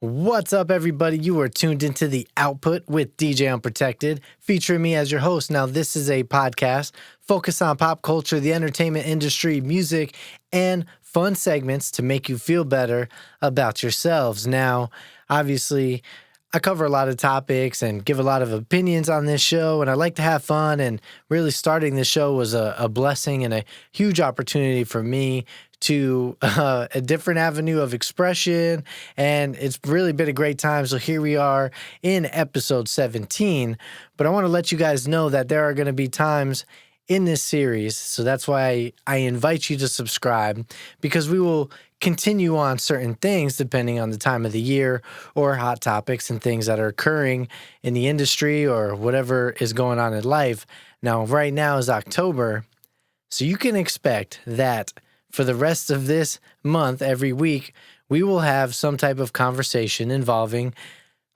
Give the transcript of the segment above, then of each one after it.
What's up, everybody? You are tuned into the Output with DJ Unprotected, featuring me as your host. Now, this is a podcast focused on pop culture, the entertainment industry, music, and fun segments to make you feel better about yourselves. Now, obviously, I cover a lot of topics and give a lot of opinions on this show, and I like to have fun, and really starting this show was a blessing and a huge opportunity for me to a different avenue of expression, and it's really been a great time. So here we are in episode 17, but I want to let you guys know that there are going to be times in this series, so that's why I invite you to subscribe, because we will continue on certain things depending on the time of the year or hot topics and things that are occurring in the industry or whatever is going on in life. Now, right now is October, so you can expect that for the rest of this month, every week, we will have some type of conversation involving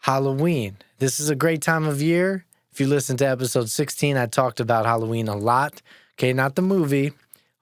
Halloween. This is a great time of year. If you listen to episode 16, I talked about Halloween a lot. Okay, not the movie,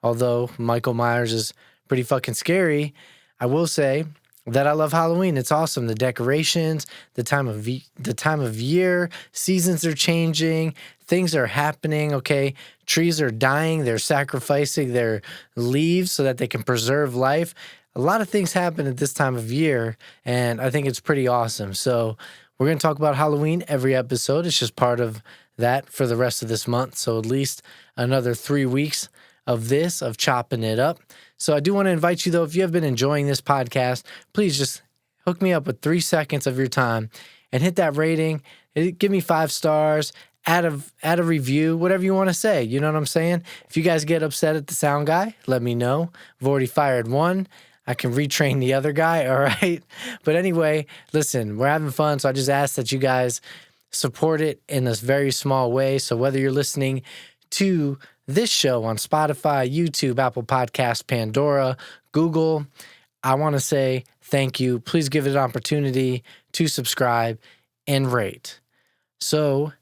although Michael Myers is pretty fucking scary. I will say that I love Halloween. It's awesome. The decorations, the time of year, seasons are changing, things are happening, okay? Trees are dying, they're sacrificing their leaves so that they can preserve life. A lot of things happen at this time of year, and I think it's pretty awesome. So we're going to talk about Halloween every episode. It's just part of that for the rest of this month. So at least another 3 weeks of this, of chopping it up. So I do want to invite you, though, if you have been enjoying this podcast, please just hook me up with 3 seconds of your time and hit that rating. Give me 5 stars, add a review, whatever you want to say. You know what I'm saying? If you guys get upset at the sound guy, let me know. I've already fired one. I can retrain the other guy, all right? But anyway, listen, we're having fun, so I just ask that you guys support it in this very small way. So whether you're listening to this show on Spotify, YouTube, Apple Podcasts, Pandora, Google, I want to say thank you. Please give it an opportunity to subscribe and rate. So,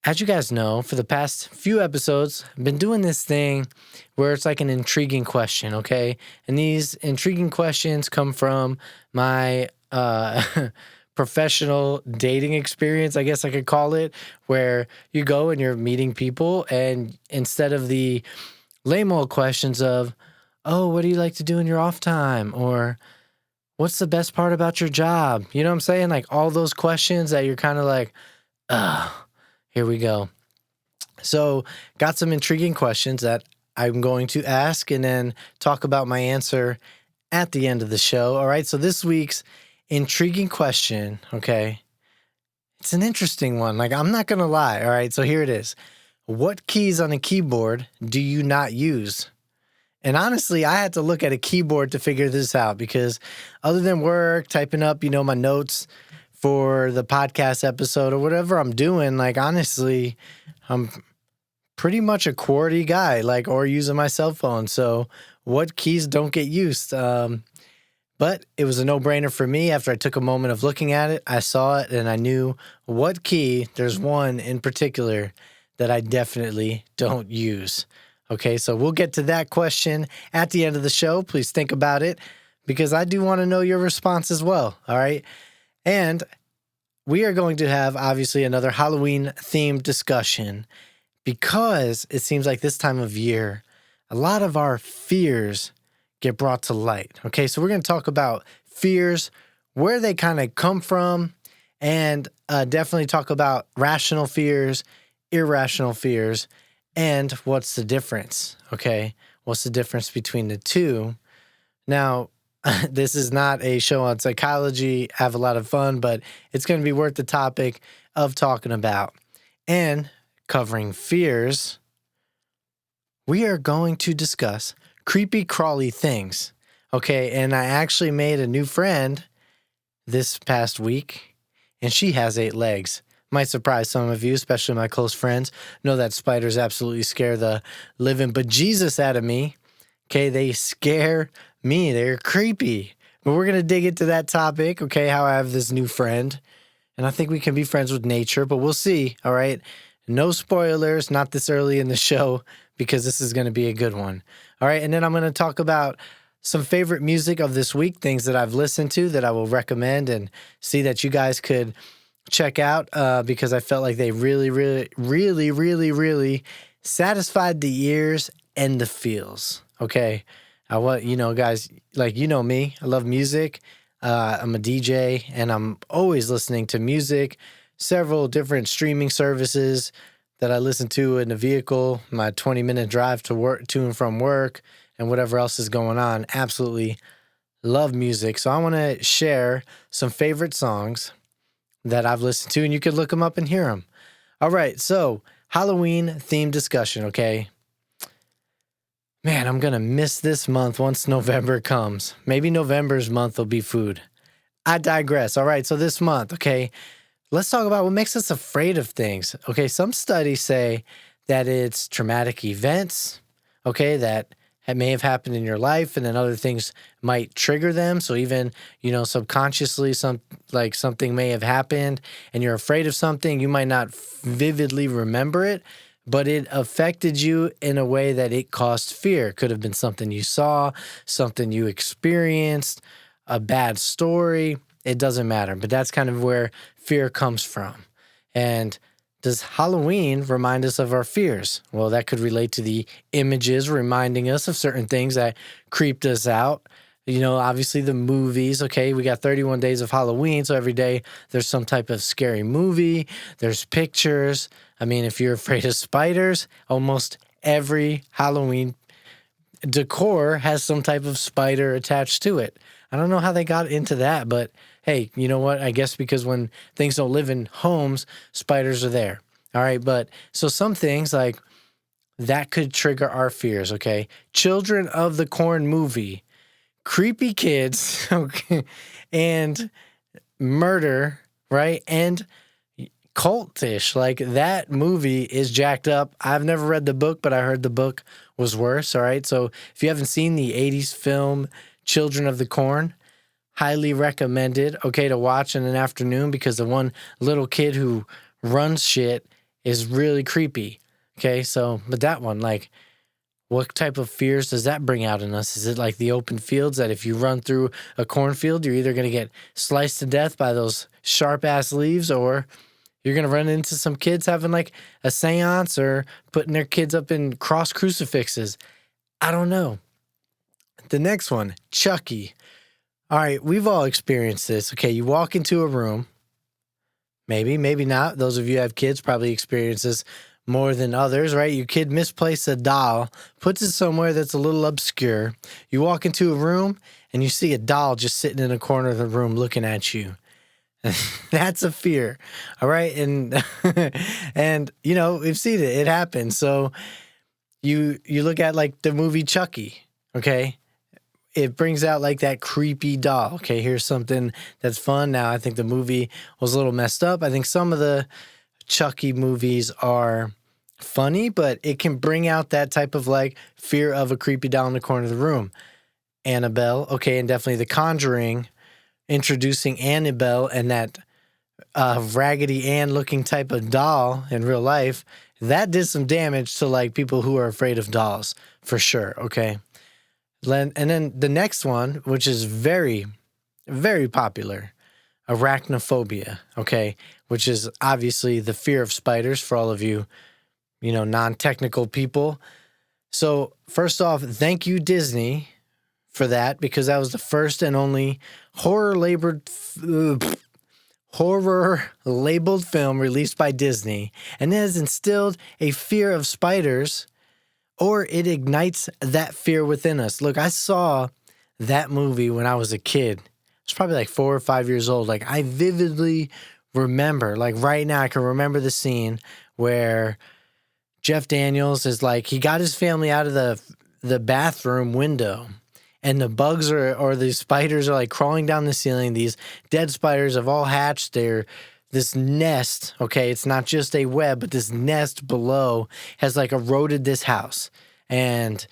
as you guys know, for the past few episodes, I've been doing this thing where it's like an intriguing question, okay? And these intriguing questions come from my professional dating experience, I guess I could call it, where you go and you're meeting people, and instead of the lame old questions of, oh, what do you like to do in your off time? Or what's the best part about your job? You know what I'm saying? Like all those questions that you're kind of like, here we go. So got some intriguing questions that I'm going to ask and then talk about my answer at the end of the show. All right, so this week's intriguing question, okay? It's an interesting one. Like, I'm not going to lie, all right? So here it is. What keys on a keyboard do you not use? And honestly, I had to look at a keyboard to figure this out because other than work, typing up, my notes for the podcast episode or whatever I'm doing, like, honestly, I'm pretty much a QWERTY guy, like, or using my cell phone. So what keys don't get used? But it was a no-brainer for me. After I took a moment of looking at it, I saw it, and I knew what key. There's one in particular that I definitely don't use. Okay, so we'll get to that question at the end of the show. Please think about it, because I do want to know your response as well, all right? And we are going to have, obviously, another Halloween-themed discussion, because it seems like this time of year, a lot of our fears get brought to light. Okay, so we're going to talk about fears, where they kind of come from, and definitely talk about rational fears, irrational fears, and what's the difference, okay? What's the difference between the two? Now, this is not a show on psychology, have a lot of fun, but it's going to be worth the topic of talking about. And covering fears, we are going to discuss creepy crawly things, okay? And I actually made a new friend this past week, and she has 8 legs. Might surprise some of you, especially my close friends. Know that spiders absolutely scare the living bejesus out of me. Okay, they scare me. They're creepy. But we're going to dig into that topic, okay, how I have this new friend. And I think we can be friends with nature, but we'll see, all right? No spoilers, not this early in the show, because this is going to be a good one. All right, and then I'm going to talk about some favorite music of this week, things that I've listened to that I will recommend and see that you guys could check out because I felt like they really satisfied the ears and the feels. Okay. Guys, like, me, I love music. I'm a DJ and I'm always listening to music, several different streaming services that I listen to in the vehicle, my 20-minute drive to work, to and from work, and whatever else is going on. Absolutely love music. So I want to share some favorite songs that I've listened to, and you could look them up and hear them. All right, so Halloween themed discussion, okay? Man, I'm going to miss this month once November comes. Maybe November's month will be food. I digress. All right, so this month, okay, let's talk about what makes us afraid of things. Okay, some studies say that it's traumatic events, okay, that may have happened in your life, and then other things might trigger them. So even, subconsciously, something may have happened, and you're afraid of something. You might not vividly remember it, but it affected you in a way that it caused fear. It could have been something you saw, something you experienced, a bad story. It doesn't matter, but that's kind of where fear comes from. And does Halloween remind us of our fears? Well, that could relate to the images reminding us of certain things that creeped us out. Obviously the movies, okay, we got 31 days of Halloween, so every day there's some type of scary movie, there's pictures. I mean, if you're afraid of spiders, almost every Halloween decor has some type of spider attached to it. I don't know how they got into that, but hey, you know what? I guess because when things don't live in homes, spiders are there. All right, but so some things like that could trigger our fears, okay? Children of the Corn movie, creepy kids, okay, and murder, right? And cultish, like that movie is jacked up. I've never read the book, but I heard the book was worse, all right? So if you haven't seen the 80s film Children of the Corn, highly recommended, okay, to watch in an afternoon because the one little kid who runs shit is really creepy, okay? So, but that one, like, what type of fears does that bring out in us? Is it like the open fields that if you run through a cornfield, you're either going to get sliced to death by those sharp-ass leaves, or you're going to run into some kids having like a seance or putting their kids up in cross crucifixes? I don't know. The next one, Chucky. All right, we've all experienced this. Okay, you walk into a room, maybe not. Those of you who have kids probably experience this more than others, right? Your kid misplaced a doll, puts it somewhere that's a little obscure. You walk into a room and you see a doll just sitting in a corner of the room looking at you. That's a fear, all right? And and we've seen it. It happens. So you look at like the movie Chucky, okay? It brings out like that creepy doll. Okay, here's something that's fun. Now, I think the movie was a little messed up. I think some of the Chucky movies are funny, but it can bring out that type of like fear of a creepy doll in the corner of the room. Annabelle, okay, and definitely The Conjuring, introducing Annabelle and that Raggedy Ann looking type of doll in real life, that did some damage to like people who are afraid of dolls, for sure, okay? And then the next one, which is very, very popular, arachnophobia, okay, which is obviously the fear of spiders for all of you, non-technical people. So first off, thank you, Disney, for that, because that was the first and only horror-labeled film released by Disney, and it has instilled a fear of spiders, or it ignites that fear within us. Look, I saw that movie when I was a kid. I was probably like 4 or 5 years old. Like, I vividly remember, like right now, I can remember the scene where Jeff Daniels is like, he got his family out of the bathroom window, and the bugs or the spiders are like crawling down the ceiling. These dead spiders have all hatched. They're this nest, okay, it's not just a web, but this nest below has like eroded this house. And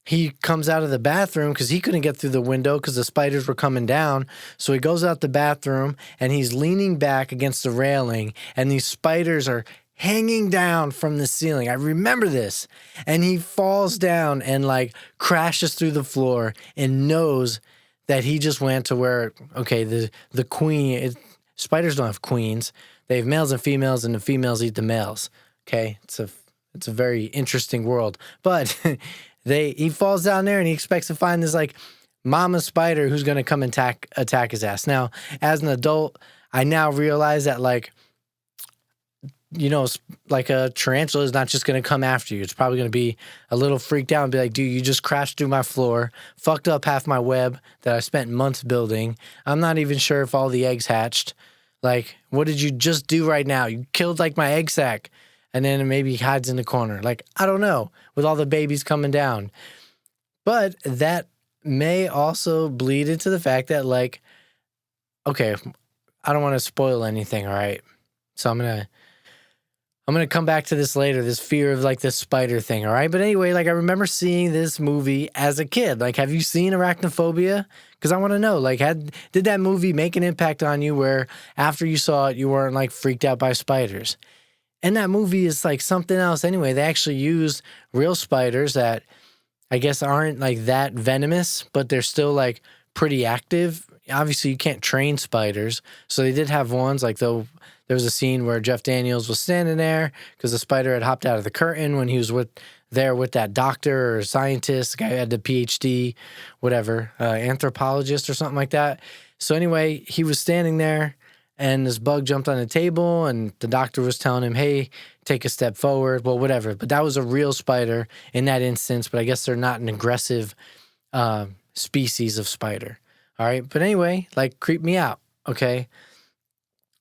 he comes out of the bathroom because he couldn't get through the window because the spiders were coming down. So he goes out the bathroom and he's leaning back against the railing, and these spiders are hanging down from the ceiling. I remember this. And he falls down and like crashes through the floor and knows that he just went to where, okay, the queen, spiders don't have queens. They have males and females, and the females eat the males. Okay, it's a very interesting world. But he falls down there and he expects to find this like mama spider who's gonna come and attack his ass. Now, as an adult, I now realize that like, you know, like a tarantula is not just going to come after you. It's probably going to be a little freaked out and be like, dude, you just crashed through my floor, fucked up half my web that I spent months building. I'm not even sure if all the eggs hatched. Like, what did you just do right now? You killed like my egg sack. And then maybe he hides in the corner. Like, I don't know, with all the babies coming down. But that may also bleed into the fact that like, okay, I don't want to spoil anything, all right? So I'm going to come back to this later, this fear of like this spider thing, all right? But anyway, like I remember seeing this movie as a kid. Like, have you seen Arachnophobia? Because I want to know, like, did that movie make an impact on you where after you saw it, you weren't like freaked out by spiders? And that movie is like something else anyway. They actually used real spiders that I guess aren't like that venomous, but they're still like pretty active. Obviously, you can't train spiders. So they did have ones like there was a scene where Jeff Daniels was standing there because the spider had hopped out of the curtain when he was with that doctor or scientist, the guy who had the PhD, whatever, anthropologist or something like that. So anyway, he was standing there and this bug jumped on the table and the doctor was telling him, hey, take a step forward. Well, whatever. But that was a real spider in that instance, but I guess they're not an aggressive species of spider. All right. But anyway, like creep me out. Okay.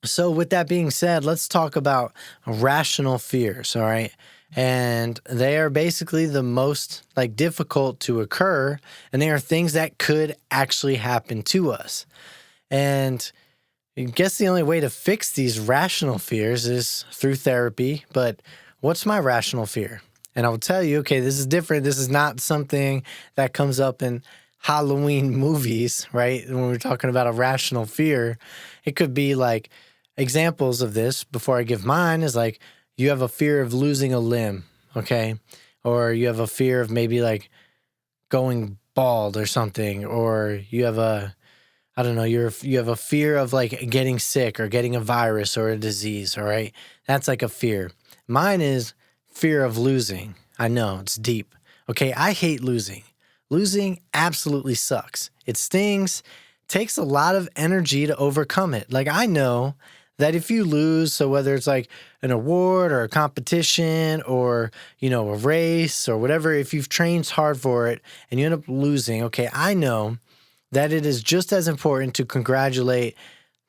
So with that being said, let's talk about rational fears, all right? And they are basically the most like difficult to occur, and they are things that could actually happen to us. And I guess the only way to fix these rational fears is through therapy, but what's my rational fear? And I will tell you, okay, this is different. This is not something that comes up in Halloween movies, right? When we're talking about a rational fear, it could be like, examples of this before I give mine is like you have a fear of losing a limb, okay? Or you have a fear of maybe like going bald or something, or you have you have a fear of like getting sick or getting a virus or a disease, all right? That's like a fear. Mine is fear of losing. I know, it's deep. Okay, I hate losing. Losing absolutely sucks. It stings, takes a lot of energy to overcome it. Like I know that if you lose, so whether it's like an award or a competition or, you know, a race or whatever, if you've trained hard for it and you end up losing, okay, I know that it is just as important to congratulate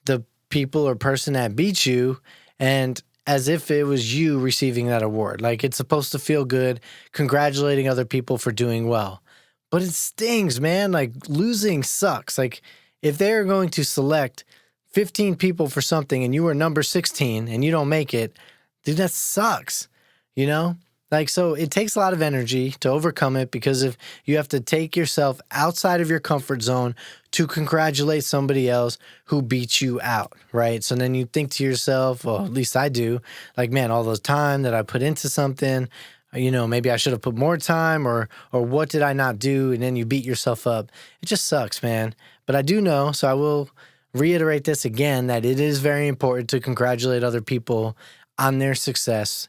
the people or person that beat you and as if it was you receiving that award. Like it's supposed to feel good, congratulating other people for doing well. But it stings, man. Like losing sucks. Like if they're going to select 15 people for something and you were number 16 and you don't make it, dude, that sucks, you know? Like, so it takes a lot of energy to overcome it because if you have to take yourself outside of your comfort zone to congratulate somebody else who beat you out, right? So then you think to yourself, well, at least I do, like, man, all the time that I put into something, you know, maybe I should have put more time or what did I not do? And then you beat yourself up. It just sucks, man. But I do know, so I will reiterate this again, that it is very important to congratulate other people on their success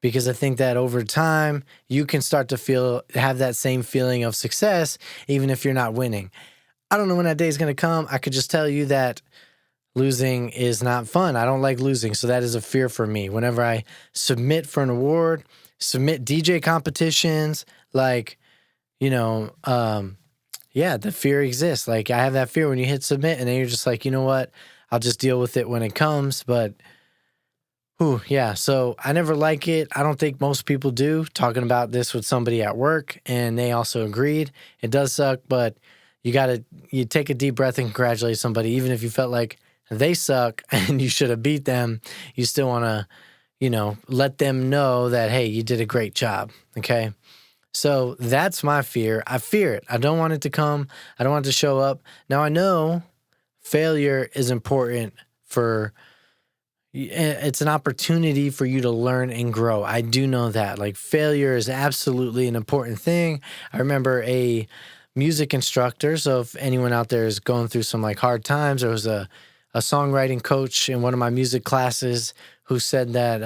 because I think that over time you can start to have that same feeling of success even if you're not winning. I don't know when that day is going to come. I could just tell you that losing is not fun. I don't like losing, so that is a fear for me. Whenever I submit for an award, submit DJ competitions, like, you know, yeah, the fear exists. Like I have that fear when you hit submit and then you're just like, you know what? I'll just deal with it when it comes. But, yeah. So I never like it. I don't think most people do. Talking about this with somebody at work and they also agreed. It does suck, but you take a deep breath and congratulate somebody. Even if you felt like they suck and you should have beat them, you still want to, you know, let them know that, hey, you did a great job. Okay. So that's my fear. I fear it. I don't want it to come. I don't want it to show up. Now I know failure is important for, it's an opportunity for you to learn and grow. I do know that. Like, failure is absolutely an important thing. I remember a music instructor. So if anyone out there is going through some like hard times, there was a songwriting coach in one of my music classes who said that,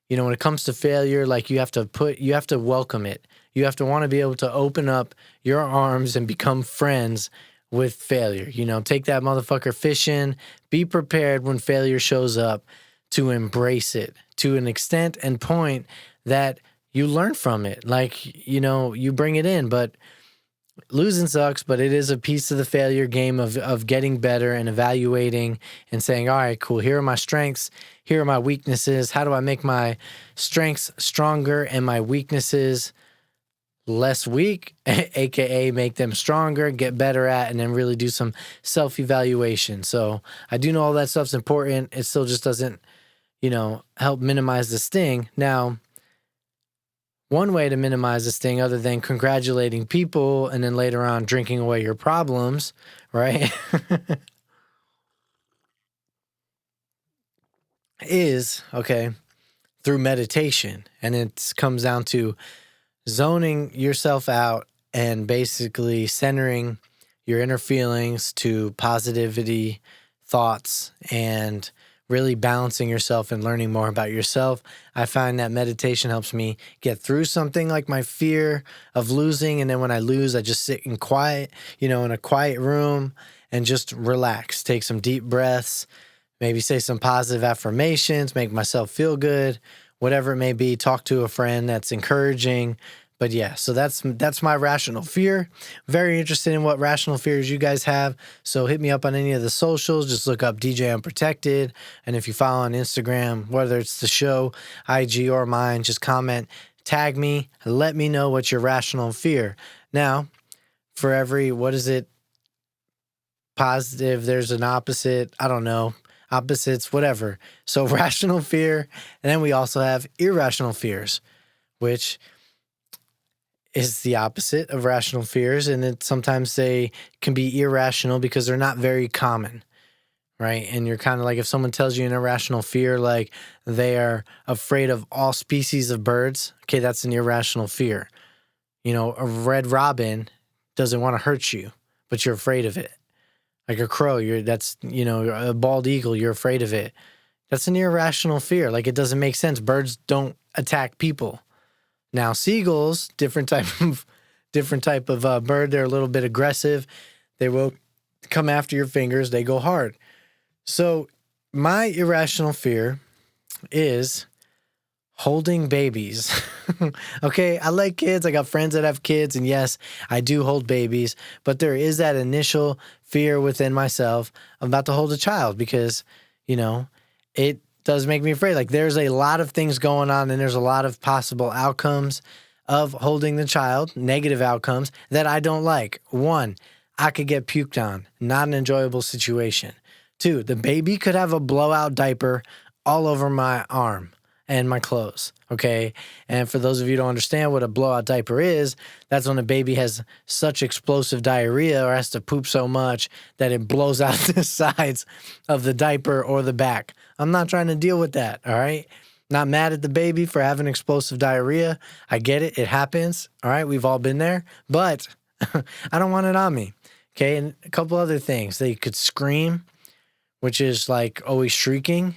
when it comes to failure, like you have to welcome it. You have to want to be able to open up your arms and become friends with failure. Take that motherfucker fishing, be prepared when failure shows up to embrace it to an extent and point that you learn from it. Like, you bring it in, but losing sucks, but it is a piece of the failure game of getting better and evaluating and saying, all right, cool, here are my strengths, here are my weaknesses. How do I make my strengths stronger and my weaknesses less weak, aka make them stronger, get better at, and then really do some self-evaluation. So I do know all that stuff's important. It still just doesn't, help minimize the sting. Now, one way to minimize the sting, other than congratulating people and then later on drinking away your problems, right? is, through meditation. And it comes down to zoning yourself out and basically centering your inner feelings to positivity, thoughts, and really balancing yourself and learning more about yourself. I find that meditation helps me get through something like my fear of losing. And then when I lose, I just sit in quiet, in a quiet room and just relax, take some deep breaths, maybe say some positive affirmations, make myself feel good, whatever it may be, talk to a friend that's encouraging. But yeah, so that's my rational fear. Very interested in what rational fears you guys have. So hit me up on any of the socials. Just look up DJ Unprotected. And if you follow on Instagram, whether it's the show, IG, or mine, just comment, tag me, let me know what's your rational fear. Now, for every, positive, there's an opposite, I don't know, opposites, whatever. So rational fear. And then we also have irrational fears, which is the opposite of rational fears. And sometimes they can be irrational because they're not very common, right? And you're kind of like, if someone tells you an irrational fear, like they are afraid of all species of birds, okay, that's an irrational fear. A red robin doesn't want to hurt you, but you're afraid of it. Like a crow, a bald eagle, you're afraid of it. That's an irrational fear. Like, it doesn't make sense. Birds don't attack people. Now, seagulls, different type of bird. They're a little bit aggressive. They will come after your fingers. They go hard. So my irrational fear is holding babies. Okay, I like kids. I got friends that have kids, and yes, I do hold babies. But there is that initial fear within myself. I'm about to hold a child because, it does make me afraid. Like, there's a lot of things going on, and there's a lot of possible outcomes of holding the child, negative outcomes that I don't like. 1, I could get puked on. Not an enjoyable situation. 2, the baby could have a blowout diaper all over my arm and my clothes, okay? And for those of you who don't understand what a blowout diaper is, that's when a baby has such explosive diarrhea or has to poop so much that it blows out the sides of the diaper or the back. I'm not trying to deal with that, all right? Not mad at the baby for having explosive diarrhea. I get it. It happens, all right? We've all been there. But I don't want it on me, okay? And a couple other things. They could scream, which is like always shrieking.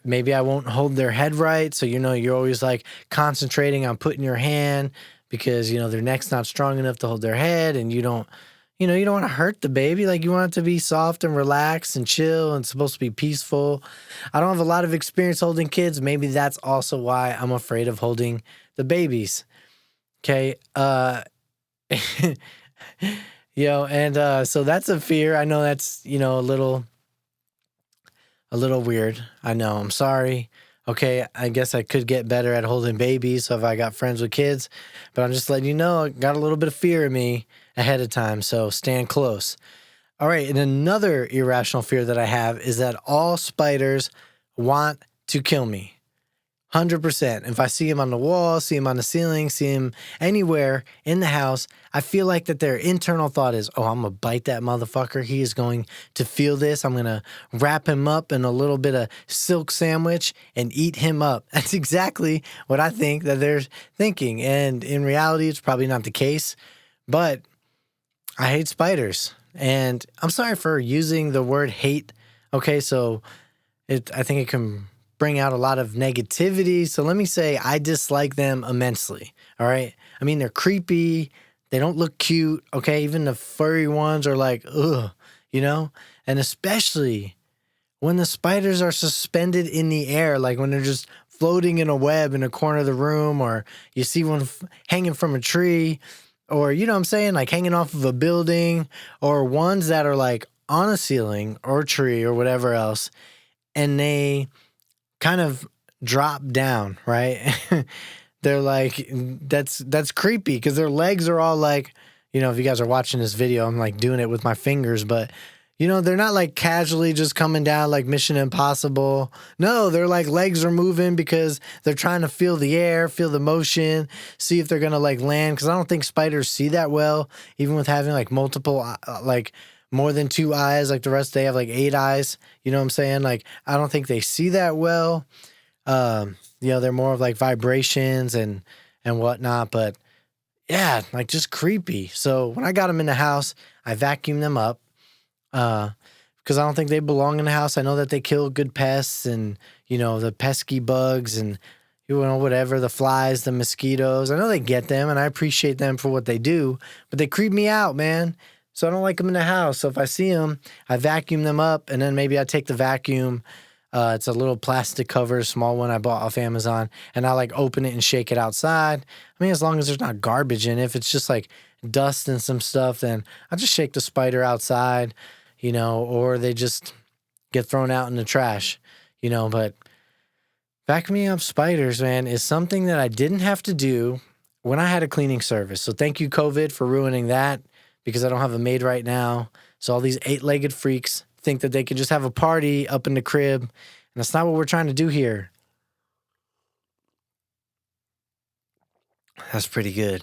Maybe I won't hold their head right. So, you're always like concentrating on putting your hand because, their neck's not strong enough to hold their head, and you don't want to hurt the baby. Like, you want it to be soft and relaxed and chill and supposed to be peaceful. I don't have a lot of experience holding kids. Maybe that's also why I'm afraid of holding the babies. Okay. So that's a fear. I know that's, a little weird. I know. I'm sorry. Okay, I guess I could get better at holding babies. So if I got friends with kids, but I'm just letting you know, I got a little bit of fear in me ahead of time. So stand close. All right. And another irrational fear that I have is that all spiders want to kill me. 100%. If I see him on the wall, see him on the ceiling, see him anywhere in the house, I feel like that their internal thought is, oh, I'm going to bite that motherfucker. He is going to feel this. I'm going to wrap him up in a little bit of silk sandwich and eat him up. That's exactly what I think that they're thinking. And in reality, it's probably not the case, but I hate spiders. And I'm sorry for using the word hate. Okay, so I think it can bring out a lot of negativity. So let me say I dislike them immensely. All right. I mean, they're creepy. They don't look cute. Okay. Even the furry ones are like, ugh, and especially when the spiders are suspended in the air, like when they're just floating in a web in a corner of the room, or you see one hanging from a tree, or, you know what I'm saying? Like hanging off of a building, or ones that are like on a ceiling or tree or whatever else. And they kind of drop down, right? They're like, that's creepy because their legs are all like, if you guys are watching this video, I'm like doing it with my fingers, but they're not like casually just coming down like Mission Impossible. No, they're like legs are moving because they're trying to feel the air, feel the motion, see if they're going to like land. Cause I don't think spiders see that well, even with having like multiple, like more than 2 eyes, like the rest, they have like 8 eyes. You know what I'm saying? Like, I don't think they see that well. They're more of like vibrations and whatnot, but yeah, like just creepy. So when I got them in the house, I vacuumed them up, because I don't think they belong in the house. I know that they kill good pests and, the pesky bugs and, whatever, the flies, the mosquitoes. I know they get them and I appreciate them for what they do, but they creep me out, man. So I don't like them in the house. So if I see them, I vacuum them up, and then maybe I take the vacuum. It's a little plastic cover, small one I bought off Amazon, and I like open it and shake it outside. I mean, as long as there's not garbage in it. If it's just like dust and some stuff, then I'll just shake the spider outside, or they just get thrown out in the trash, But vacuuming up spiders, man, is something that I didn't have to do when I had a cleaning service. So thank you, COVID, for ruining that. Because I don't have a maid right now. So all these 8-legged freaks think that they can just have a party up in the crib. And that's not what we're trying to do here. That's pretty good.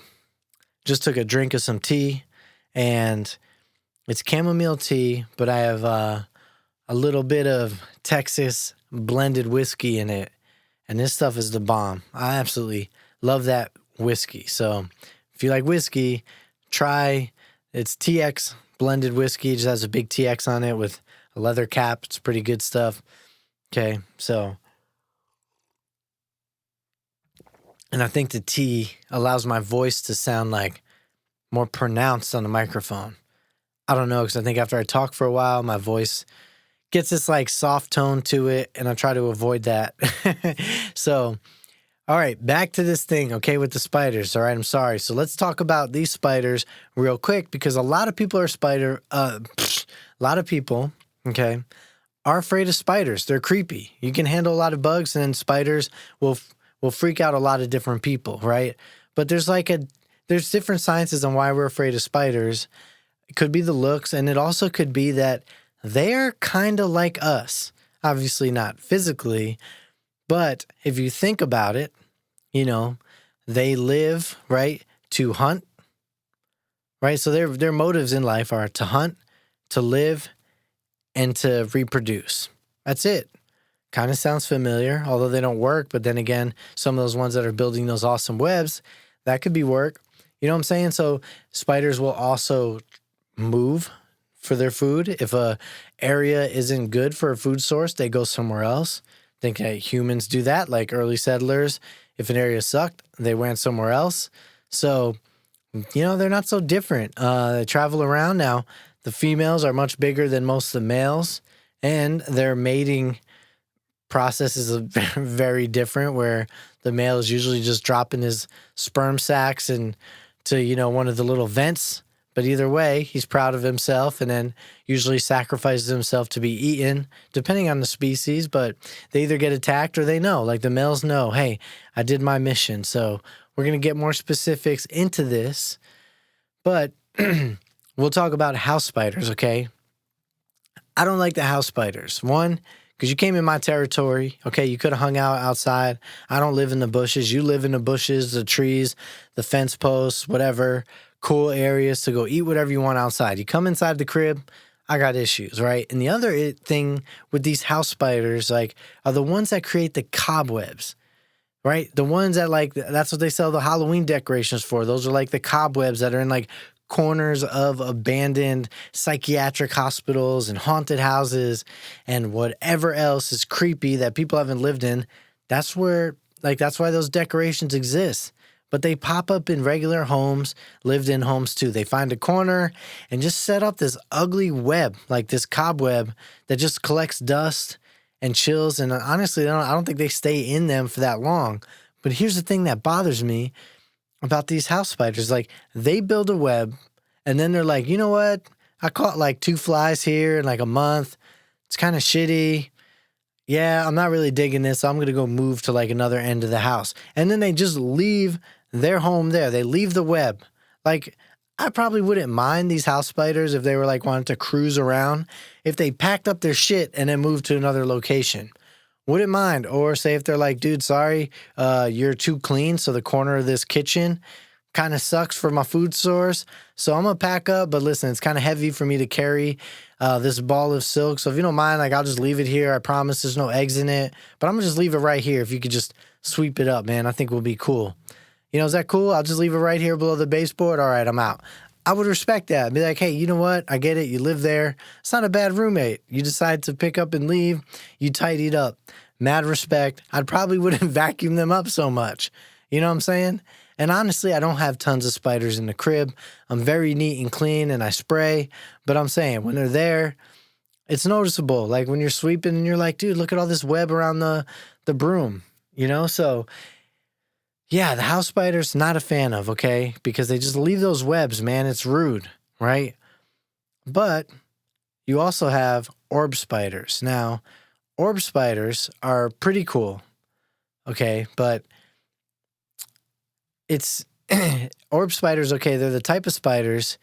Just took a drink of some tea. And it's chamomile tea, but I have a little bit of Texas blended whiskey in it. And this stuff is the bomb. I absolutely love that whiskey. So if you like whiskey, try... It's TX blended whiskey. It just has a big TX on it with a leather cap. It's pretty good stuff. Okay, so. And I think the tea allows my voice to sound like more pronounced on the microphone. I don't know, because I think after I talk for a while, my voice gets this like soft tone to it, and I try to avoid that. So, all right, back to this thing, okay, with the spiders. All right, I'm sorry. So let's talk about these spiders real quick, because a lot of people are okay, are afraid of spiders. They're creepy. You can handle a lot of bugs, and then spiders will freak out a lot of different people, right? But there's different sciences on why we're afraid of spiders. It could be the looks, and it also could be that they're kind of like us. Obviously not physically, but if you think about it, they live, right, to hunt, right? So their motives in life are to hunt, to live, and to reproduce. That's it. Kind of sounds familiar, although they don't work. But then again, some of those ones that are building those awesome webs, that could be work. You know what I'm saying? So spiders will also move for their food. If a area isn't good for a food source, they go somewhere else. Think humans do that, like early settlers. If an area sucked, they went somewhere else. So, they're not so different. They travel around. Now, the females are much bigger than most of the males, and their mating process is very different, where the male is usually just dropping his sperm sacs and to, one of the little vents. But either way, he's proud of himself and then usually sacrifices himself to be eaten, depending on the species. But they either get attacked or they know. Like the males know, hey, I did my mission. So we're going to get more specifics into this. But we'll talk about house spiders, okay? I don't like the house spiders. One, because you came in my territory. Okay, you could have hung out outside. I don't live in the bushes. You live in the bushes, the trees, the fence posts, whatever, cool areas to go eat whatever you want outside. You come inside the crib, I got issues, right? And the other thing with these house spiders, like, are the ones that create the cobwebs, right? The ones that, like, that's what they sell the Halloween decorations for. Those are like the cobwebs that are in like corners of abandoned psychiatric hospitals and haunted houses and whatever else is creepy that people haven't lived in. That's where, like, that's why those decorations exist. But they pop up in regular homes, lived in homes too. They find a corner and just set up this ugly web, like this cobweb that just collects dust and chills. And honestly, I don't think they stay in them for that long. But here's the thing that bothers me about these house spiders. Like, they build a web and then they're like, you know what? I caught like 2 flies here in like a month. It's kind of shitty. Yeah, I'm not really digging this. So I'm going to go move to like another end of the house. And then they just leave their home there. They leave the web. Like, I probably wouldn't mind these house spiders if they were like wanting to cruise around. If they packed up their shit and then moved to another location, wouldn't mind. Or say if they're like, dude, sorry, you're too clean, so the corner of this kitchen kind of sucks for my food source. So I'm going to pack up. But listen, it's kind of heavy for me to carry this ball of silk. So if you don't mind, like, I'll just leave it here. I promise there's no eggs in it. But I'm going to just leave it right here. If you could just sweep it up, man, I think we'll be cool. You know, is that cool? I'll just leave it right here below the baseboard. All right, I'm out. I would respect that. Be like, hey, you know what? I get it. You live there. It's not a bad roommate. You decide to pick up and leave. You tidied up. Mad respect. I probably wouldn't vacuum them up so much. You know what I'm saying? And honestly, I don't have tons of spiders in the crib. I'm very neat and clean and I spray. But I'm saying, when they're there, it's noticeable. Like when you're sweeping and you're like, dude, look at all this web around the broom. You know? So yeah, the house spiders, not a fan of, okay? Because they just leave those webs, man. It's rude, right? But you also have orb spiders. Now, orb spiders are pretty cool, okay? But it's orb spiders, okay, they're the type of spiders,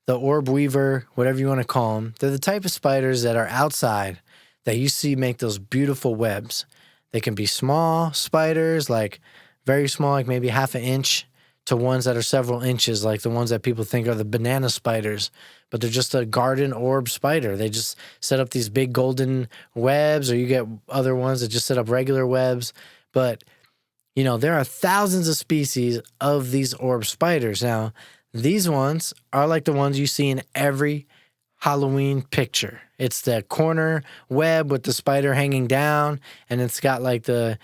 the Orbweaver, whatever you want to call them. They're the type of spiders that are outside that you see make those beautiful webs. They can be small spiders, like very small, like maybe half an inch, to ones that are several inches, like the ones that people think are the banana spiders, but they're just a garden orb spider. They just set up these big golden webs, or you get other ones that just set up regular webs. But, you know, there are thousands of species of these orb spiders. Now, these ones are like the ones you see in every Halloween picture. It's the corner web with the spider hanging down, and it's got like the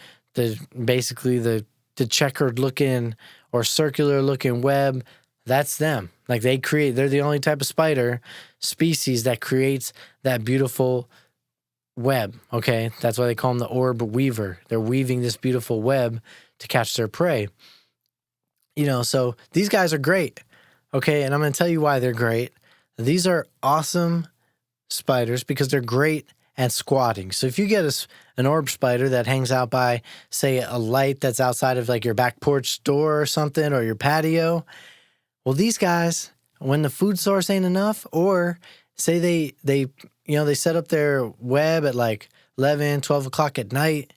basically the checkered looking or circular looking web. That's them. Like they're the only type of spider species that creates that beautiful web. Okay. That's why they call them the Orbweaver. They're weaving this beautiful web to catch their prey. You know, so these guys are great. Okay. And I'm going to tell you why they're great. These are awesome spiders because they're great at squatting. So if you get an orb spider that hangs out by, say, a light that's outside of like your back porch door or something, or your patio, well, these guys, when the food source ain't enough, or say they set up their web at like 11, 12 o'clock at night,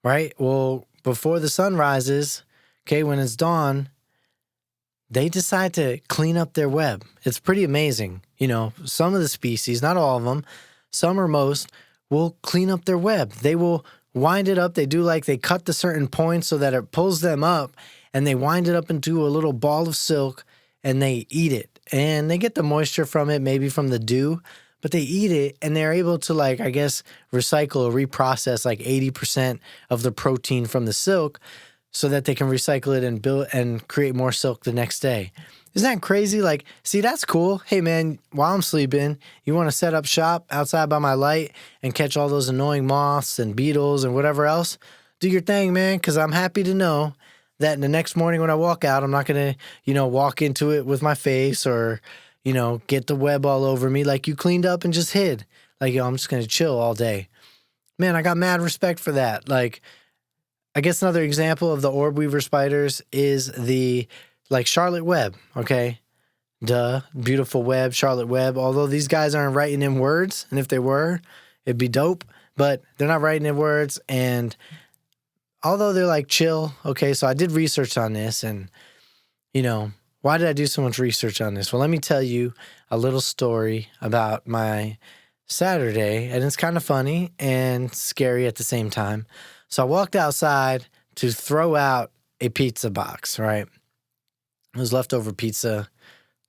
right? Well, before the sun rises, okay, when it's dawn, they decide to clean up their web. It's pretty amazing. You know, some of the species, not all of them, some or most, will clean up their web. They will wind it up. They cut the certain points so that it pulls them up, and they wind it up into a little ball of silk, and they eat it. And they get the moisture from it, maybe from the dew, but they eat it, and they're able to, like, I guess, recycle or reprocess like 80% of the protein from the silk so that they can recycle it and build and create more silk the next day. Isn't that crazy? Like, see, that's cool. Hey, man, while I'm sleeping, you want to set up shop outside by my light and catch all those annoying moths and beetles and whatever else? Do your thing, man, because I'm happy to know that in the next morning when I walk out, I'm not going to, walk into it with my face or, get the web all over me like you cleaned up and just hid. Like, I'm just going to chill all day. Man, I got mad respect for that. Like, I guess another example of the Orbweaver spiders is the Charlotte Web, okay? Duh, beautiful web, Charlotte Web. Although these guys aren't writing in words, and if they were, It'd be dope, but they're not writing in words. And although they're like chill, okay, so I did research on this and, why did I do so much research on this? Well, let me tell you a little story about my Saturday, and it's kind of funny and scary at the same time. So I walked outside to throw out a pizza box, right? It was leftover pizza.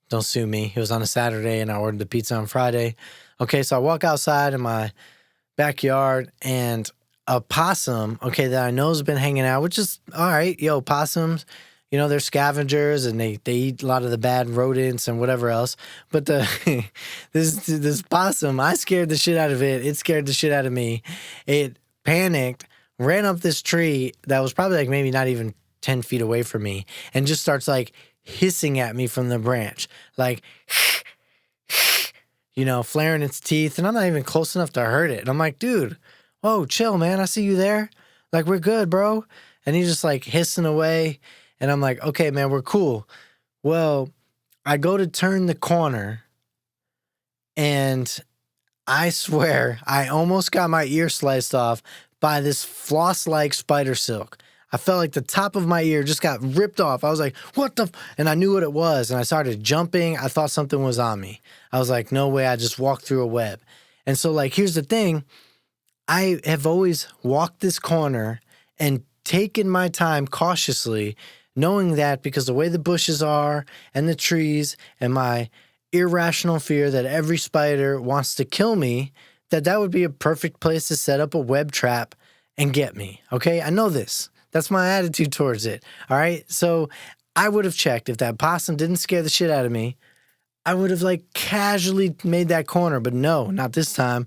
Don't sue me. It was on a Saturday, and I ordered the pizza on Friday. Okay, so I walk outside in my backyard, and a possum, okay, that I know has been hanging out, which is, all right, possums, they're scavengers, and they eat a lot of the bad rodents and whatever else. But this possum, I scared the shit out of it. It scared the shit out of me. It panicked, ran up this tree that was probably like maybe not even 10 feet away from me, and just starts like hissing at me from the branch, like, flaring its teeth, and I'm not even close enough to hurt it. And I'm like, dude, whoa, chill, man. I see you there. Like, we're good, bro. And he's just like hissing away. And I'm like, okay, man, we're cool. Well, I go to turn the corner, and I swear I almost got my ear sliced off by this floss-like spider silk. I felt like the top of my ear just got ripped off. I was like, what the? And I knew what it was. And I started jumping. I thought something was on me. I was like, no way. I just walked through a web. And so, like, here's the thing. I have always walked this corner and taken my time cautiously, knowing that because the way the bushes are and the trees and my irrational fear that every spider wants to kill me, that would be a perfect place to set up a web trap and get me. Okay? I know this. That's my attitude towards it. All right? So I would have checked. If that possum didn't scare the shit out of me, I would have like casually made that corner. But no, not this time.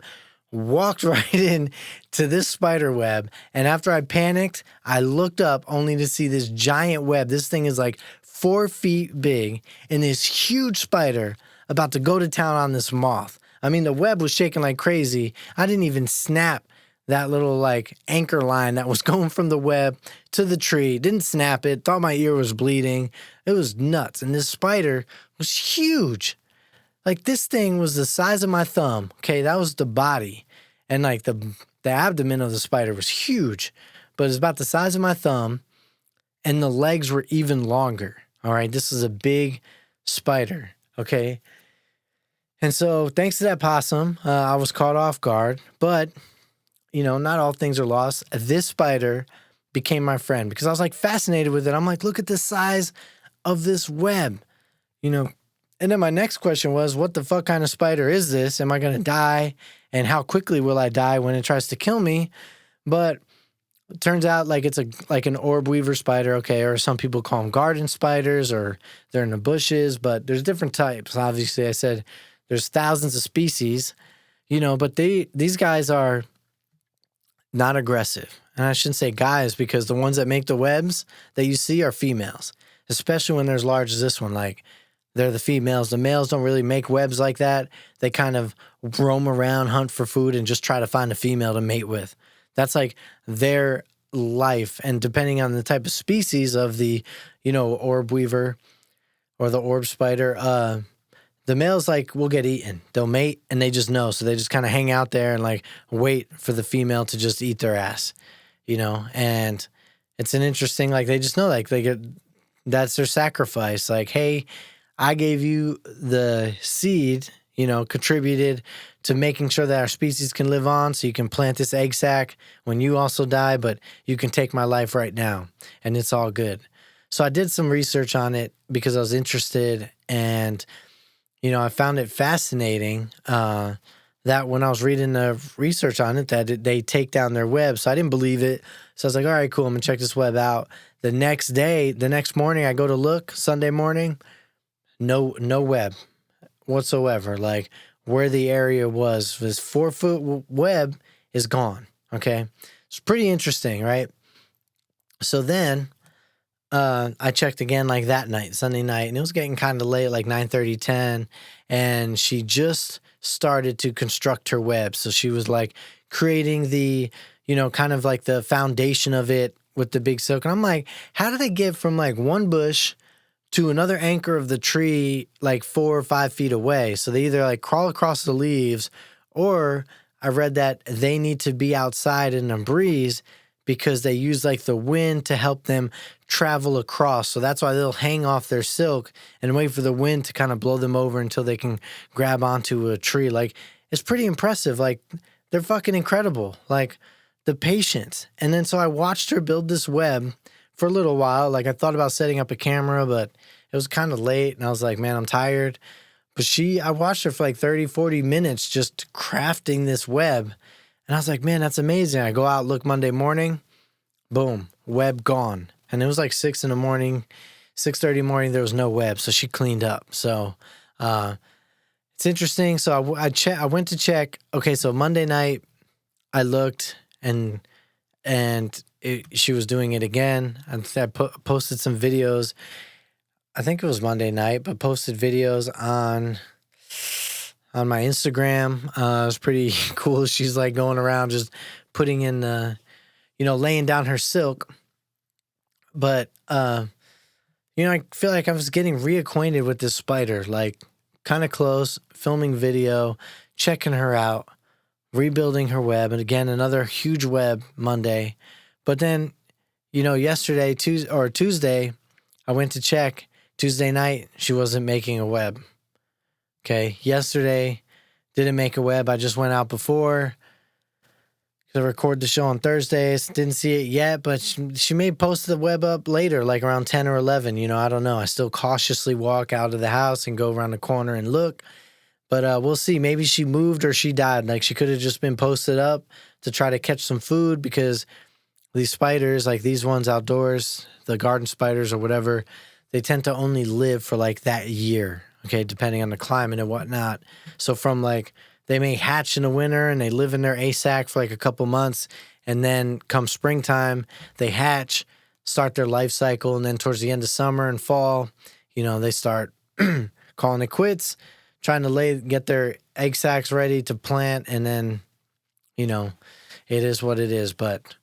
Walked right in to this spider web. And after I panicked, I looked up only to see this giant web. This thing is like 4 feet big, and this huge spider about to go to town on this moth. I mean, the web was shaking like crazy. I didn't even snap that little like anchor line that was going from the web to the tree. Didn't snap it. Thought my ear was bleeding. It was nuts. And this spider was huge. Like, this thing was the size of my thumb. Okay, that was the body. And like the abdomen of the spider was huge, but it's about the size of my thumb, and the legs were even longer. All right, this is a big spider. Okay. And so thanks to that possum, I was caught off guard, but not all things are lost. This spider became my friend because I was like fascinated with it. I'm like, look at the size of this web, And then my next question was, what the fuck kind of spider is this? Am I going to die? And how quickly will I die when it tries to kill me? But it turns out like it's like an Orbweaver spider, okay, or some people call them garden spiders, or they're in the bushes, but there's different types. Obviously, I said there's thousands of species, but these guys are not aggressive. And I shouldn't say guys, because the ones that make the webs that you see are females, especially when they're as large as this one. Like, they're the females. The males don't really make webs like that. They kind of roam around, hunt for food, and just try to find a female to mate with. That's like their life. And depending on the type of species of the, Orbweaver or the orb spider, the males will get eaten. They'll mate and they just know. So they just kind of hang out there and like wait for the female to just eat their ass, and it's an interesting, they just know, that's their sacrifice. Like, hey, I gave you the seed, contributed to making sure that our species can live on, so you can plant this egg sac when you also die, but you can take my life right now, and it's all good. So I did some research on it because I was interested, and, I found it fascinating that when I was reading the research on it, that they take down their web. So I didn't believe it. So I was like, all right, cool, I'm going to check this web out. The next morning, I go to look, Sunday morning, no web whatsoever. Like, where the area was 4-foot web is gone. Okay. It's pretty interesting, right? So then I checked again that night, Sunday night, and it was getting kind of late, like 9:30, 10, and she just started to construct her web. So she was creating the, kind of the foundation of it with the big silk. And I'm like, how do they get from one bush to another anchor of the tree 4 or 5 feet away? So they either crawl across the leaves, or I read that they need to be outside in a breeze because they use like the wind to help them travel across. So that's why they'll hang off their silk and wait for the wind to kind of blow them over until they can grab onto a tree. Like, it's pretty impressive. Like, they're fucking incredible. Like, the patience. And then so I watched her build this web for a little while. Like, I thought about setting up a camera, but it was kind of late and I was like, man, I'm tired. But I watched her for like 30, 40 minutes just crafting this web. And I was like, man, that's amazing. I go out, look Monday morning, boom, web gone. And it was like 6 in the morning, 6:30 in the morning, there was no web. So she cleaned up. So it's interesting. So I went to check. Okay, so Monday night, I looked and she was doing it again. And I posted some videos. I think it was Monday night, but posted videos on my Instagram. It was pretty cool. She's like going around just putting in, laying down her silk. But, I feel like I was getting reacquainted with this spider, like kind of close, filming video, checking her out, rebuilding her web. And again, another huge web Monday. But then, Tuesday, I went to check. Tuesday night, she wasn't making a web. Okay, yesterday, didn't make a web. I just went out before to record the show on Thursdays. Didn't see it yet, but she may post the web up later, like around 10 or 11. I don't know. I still cautiously walk out of the house and go around the corner and look. But we'll see. Maybe she moved or she died. Like, she could have just been posted up to try to catch some food because these spiders, like these ones outdoors, the garden spiders or whatever, they tend to only live for like that year, okay, depending on the climate and whatnot. So from like, they may hatch in the winter and they live in their sac for like a couple months. And then come springtime, they hatch, start their life cycle. And then towards the end of summer and fall, they start calling it quits, trying to get their egg sacs ready to plant. And then, it is what it is. But,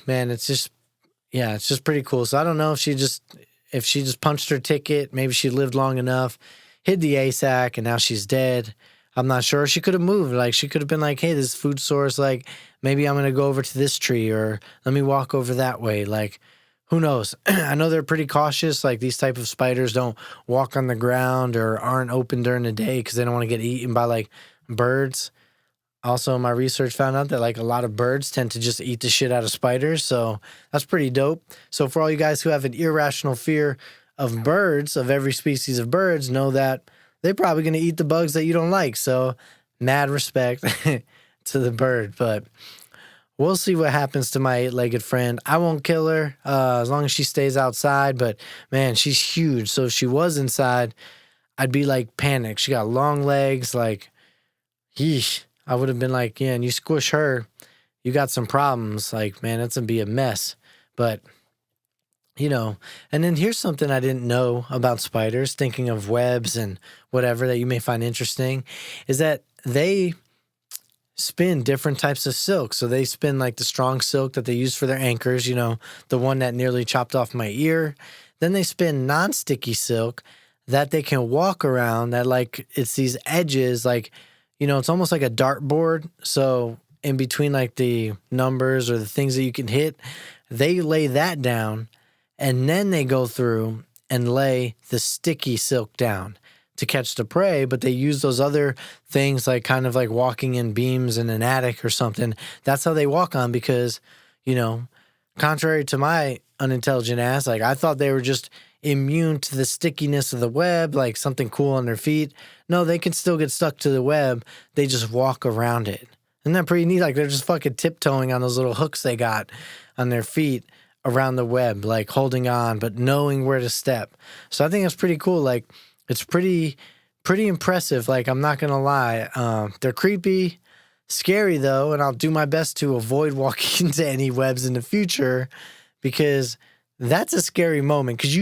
man, it's just pretty cool. So I don't know if she just punched her ticket, maybe she lived long enough, hid the ASAC, and now she's dead. I'm not sure. She could have moved. Like, she could have been like, hey, this food source, like, maybe I'm going to go over to this tree or let me walk over that way. Like, who knows? I know they're pretty cautious. Like, these type of spiders don't walk on the ground or aren't open during the day because they don't want to get eaten by, like, birds. Also, my research found out that, like, a lot of birds tend to just eat the shit out of spiders. So that's pretty dope. So for all you guys who have an irrational fear of birds, of every species of birds, know that they're probably going to eat the bugs that you don't like. So mad respect to the bird. But we'll see what happens to my 8-legged friend. I won't kill her as long as she stays outside. But, man, she's huge. So if she was inside, I'd be, like, panicked. She got long legs. Like, yeesh. I would have been like, yeah, and you squish her, you got some problems. Like, man, that's going to be a mess. But, and then here's something I didn't know about spiders, thinking of webs and whatever that you may find interesting, is that they spin different types of silk. So they spin like the strong silk that they use for their anchors, the one that nearly chopped off my ear. Then they spin non-sticky silk that they can walk around, that like it's these edges, like, it's almost like a dartboard. So in between like the numbers or the things that you can hit, they lay that down and then they go through and lay the sticky silk down to catch the prey. But they use those other things like kind of like walking in beams in an attic or something. That's how they walk on because, contrary to my unintelligent ass, like I thought they were just immune to the stickiness of the web, like something cool on their feet. No, they can still get stuck to the web. They just walk around it. Isn't that pretty neat? Like they're just fucking tiptoeing on those little hooks they got on their feet around the web, like holding on, but knowing where to step. So I think that's pretty cool. Like it's pretty impressive. Like I'm not going to lie. They're creepy, scary though. And I'll do my best to avoid walking into any webs in the future because that's a scary moment. Because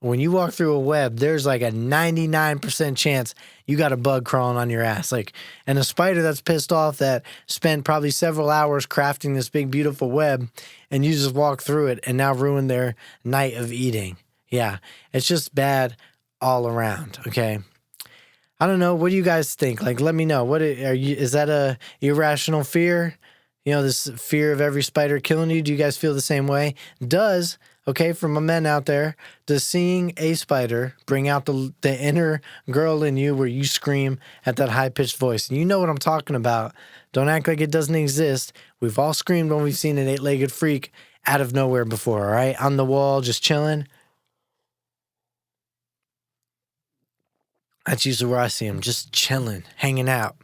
when you walk through a web, there's like a 99% chance you got a bug crawling on your ass. Like, and a spider that's pissed off that spent probably several hours crafting this big, beautiful web, and you just walk through it and now ruin their night of eating. Yeah, it's just bad all around, okay? I don't know. What do you guys think? Like, let me know. Is that a irrational fear? This fear of every spider killing you. Do you guys feel the same way? For my men out there, does seeing a spider bring out the inner girl in you where you scream at that high-pitched voice? And you know what I'm talking about. Don't act like it doesn't exist. We've all screamed when we've seen an 8-legged freak out of nowhere before, all right? On the wall, just chilling. That's usually where I see him, just chilling, hanging out.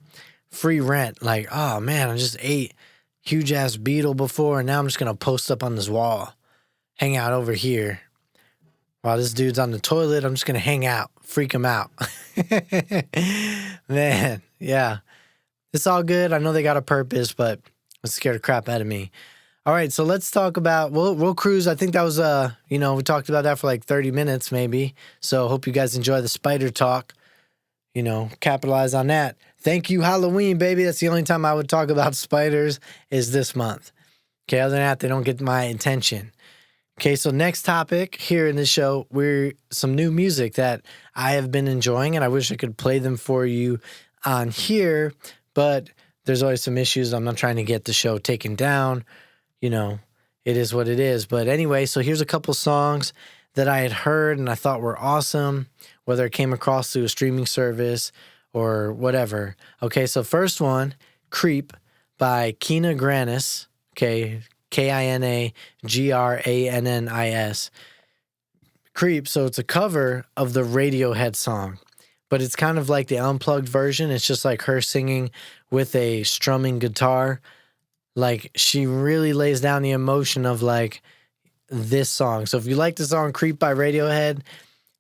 Free rent. Like, oh, man, I just ate huge-ass beetle before, and now I'm just going to post up on this wall. Hang out over here. While this dude's on the toilet, I'm just going to hang out. Freak him out. Man, yeah. It's all good. I know they got a purpose, but it scared the crap out of me. All right, so let's talk about, we'll cruise. I think that was, we talked about that for like 30 minutes maybe. So hope you guys enjoy the spider talk. Capitalize on that. Thank you, Halloween, baby. That's the only time I would talk about spiders is this month. Okay, other than that, they don't get my attention. Okay, so next topic here in this show, we're some new music that I have been enjoying, and I wish I could play them for you on here, but there's always some issues. I'm not trying to get the show taken down. It is what it is. But anyway, so here's a couple songs that I had heard and I thought were awesome, whether it came across through a streaming service or whatever. Okay, so first one, Creep by Kina Grannis. Okay, Kinagranis. Creep, so it's a cover of the Radiohead song, but it's kind of like the unplugged version. It's just like her singing with a strumming guitar. Like, she really lays down the emotion of like this song. So if you like the song Creep by Radiohead,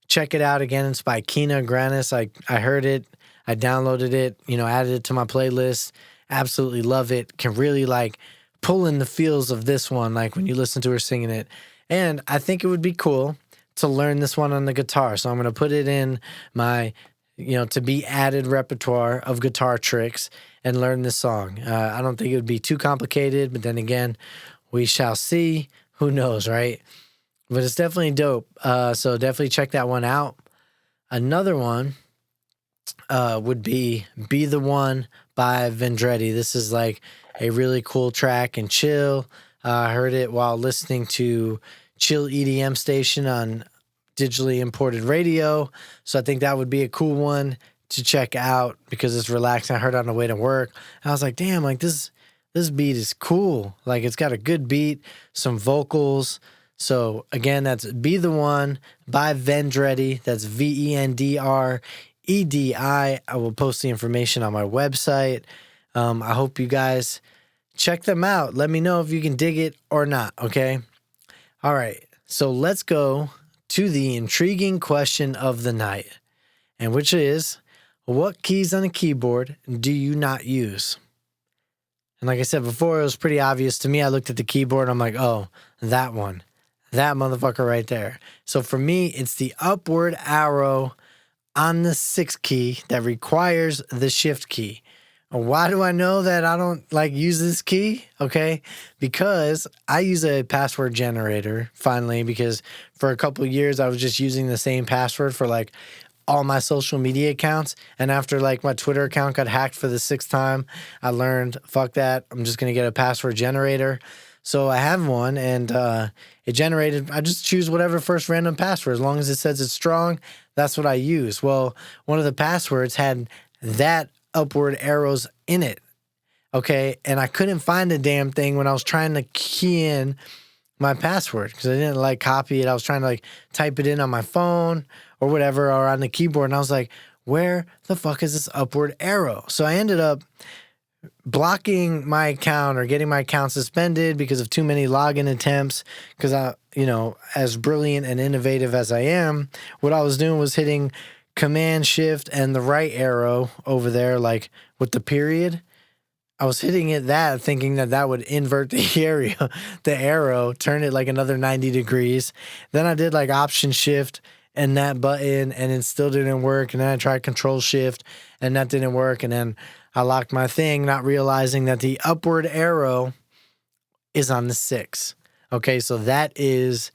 check it out. Again, it's by Kina Grannis. I heard it, I downloaded it, added it to my playlist. Absolutely love it. Can really like pull in the feels of this one, like when you listen to her singing it. And I think it would be cool to learn this one on the guitar. So I'm going to put it in my, to be added repertoire of guitar tricks and learn this song. I don't think it would be too complicated, but then again, we shall see. Who knows, right? But it's definitely dope. So definitely check that one out. Another one would be the One by Vendretti. This is like a really cool track and chill. I heard it while listening to Chill EDM station on digitally imported radio. So I think that would be a cool one to check out because it's relaxing. I heard it on the way to work. I was like, damn, like this beat is cool. Like, it's got a good beat, some vocals. So again, that's Be the One by Vendretti. That's Vendredi. I will post the information on my website. I hope you guys check them out. Let me know if you can dig it or not, okay? All right, so let's go to the intriguing question of the night, and which is, what keys on a keyboard do you not use? And like I said before, it was pretty obvious to me. I looked at the keyboard and I'm like, oh, that one. That motherfucker right there. So for me, it's the upward arrow on the 6th key that requires the shift key. Why do I know that I don't use this key? Okay, because I use a password generator finally, because for a couple of years I was just using the same password for all my social media accounts. And after my Twitter account got hacked for the 6th time, I learned, fuck that. I'm just going to get a password generator. So I have one, and it generated, I just choose whatever first random password. As long as it says it's strong, that's what I use. Well, one of the passwords had that upward arrows in it. Okay. And I couldn't find the damn thing when I was trying to key in my password because I didn't copy it. I was trying to type it in on my phone or whatever, or on the keyboard. And I was like, where the fuck is this upward arrow? So I ended up blocking my account or getting my account suspended because of too many login attempts. Because I, as brilliant and innovative as I am, what I was doing was hitting Command Shift and the right arrow over there, with the period. I was hitting it thinking that would invert the arrow, turn it another 90 degrees. Then I did Option Shift and that button, and it still didn't work. And then I tried Control Shift and that didn't work. And then I locked my thing, not realizing that the upward arrow is on the 6. Okay, so that is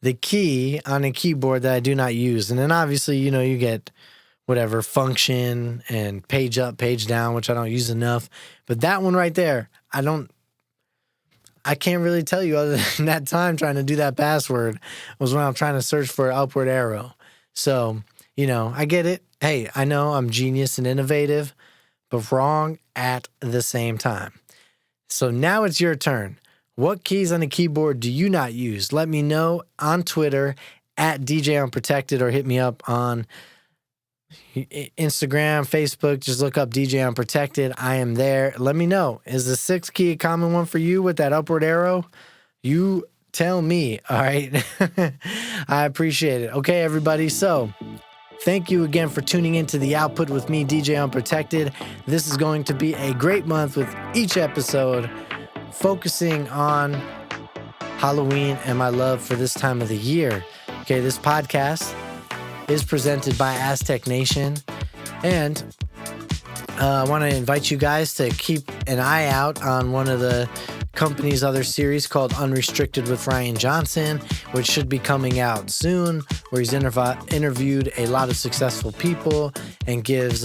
the key on a keyboard that I do not use. And then obviously, you get whatever function and page up, page down, which I don't use enough. But that one right there, I can't really tell you other than that time trying to do that password was when I'm trying to search for upward arrow. So, I get it. Hey, I know I'm genius and innovative, but wrong at the same time. So now it's your turn. What keys on the keyboard do you not use? Let me know on Twitter at DJ Unprotected, or hit me up on Instagram, Facebook. Just look up DJ Unprotected. I am there. Let me know. Is the 6th key a common one for you with that upward arrow? You tell me. All right. I appreciate it. Okay, everybody. So thank you again for tuning into the Output with me, DJ Unprotected. This is going to be a great month with each episode focusing on Halloween and my love for this time of the year. Okay, this podcast is presented by Aztec Nation, and I want to invite you guys to keep an eye out on one of the company's other series called Unrestricted with Ryan Johnson, which should be coming out soon, where he's interviewed a lot of successful people and gives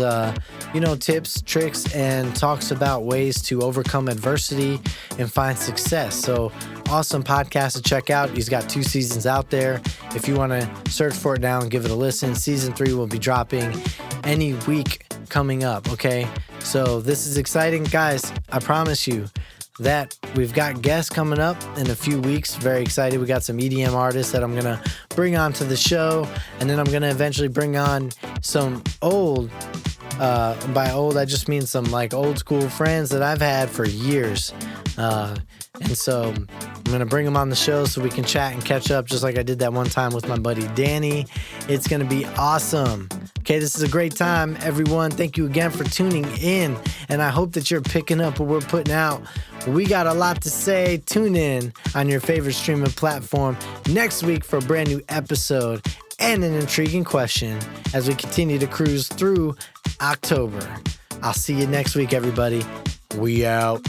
tips, tricks, and talks about ways to overcome adversity and find success. So awesome podcast to check out. He's got 2 seasons out there. If you want to search for it now and give it a listen, season 3 will be dropping any week coming up. Okay, so this is exciting, guys. I promise you that we've got guests coming up in a few weeks. Very excited. We got some EDM artists that I'm going to bring onto the show. And then I'm going to eventually bring on some old, by old, I just mean some like old school friends that I've had for years. And so I'm going to bring them on the show so we can chat and catch up, just like I did that one time with my buddy Danny. It's going to be awesome. Okay, this is a great time, everyone. Thank you again for tuning in, and I hope that you're picking up what we're putting out. We got a lot to say. Tune in on your favorite streaming platform next week for a brand new episode and an intriguing question as we continue to cruise through October. I'll see you next week, everybody. We out.